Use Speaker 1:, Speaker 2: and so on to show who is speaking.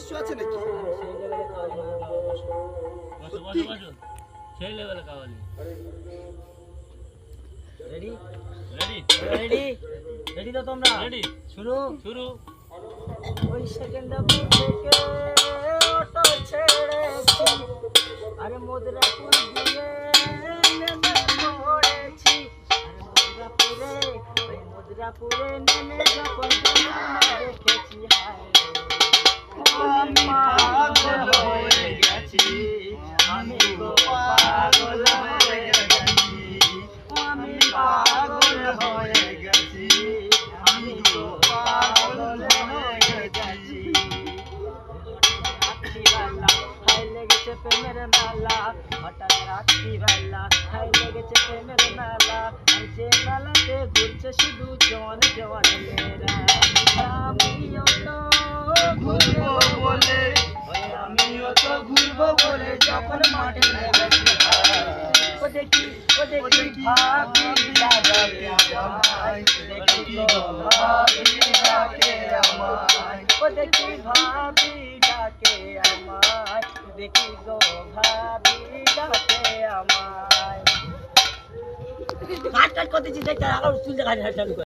Speaker 1: উদ্দেশ্য আছে নাকি?
Speaker 2: সেই লেভেলে qawwali.
Speaker 3: Ready
Speaker 2: ready
Speaker 3: ready ready তো তোমরা?
Speaker 2: রেডি
Speaker 3: শুরু
Speaker 2: শুরু।
Speaker 3: ওই সেকেন্ড থেকে অটো ছেড়েছি, আরে মধুরাপুর দিয়ে নেমে পড়েছি, আরে মধুরাপুরে নেমে যখন দেখেছি হায় আমি পাগল হয়ে গেছি, আমি গো পাগল হয়ে গেছি, আমি পাগল হয়ে গেছি, আমি গো পাগল হয়ে গেছি। রাত্রিবেলা হাই লেগেছে প্রেমের মেলা, হঠাৎ রাত্রিবেলা হাই লেগেছে প্রেমের মেলা, আর যে মেলাতে ঘুরছে শুধু জওয়ান জওয়ান মেয়েরা। আমিও তো ঘুরবো বলে, আমিও তো ঘুরবো বলে যখন মাঠে নেমেছি, ও দেখি ভাবি ডাকে আমায়, দেখি গো ভাবি ডাকে আমায়, ও দেখি ভাবি ডাকে আমায়, দেখি গো ভাবি ডাকে আমায়। কাট কাট করতেছি, দেখতে আবার চুল দেখা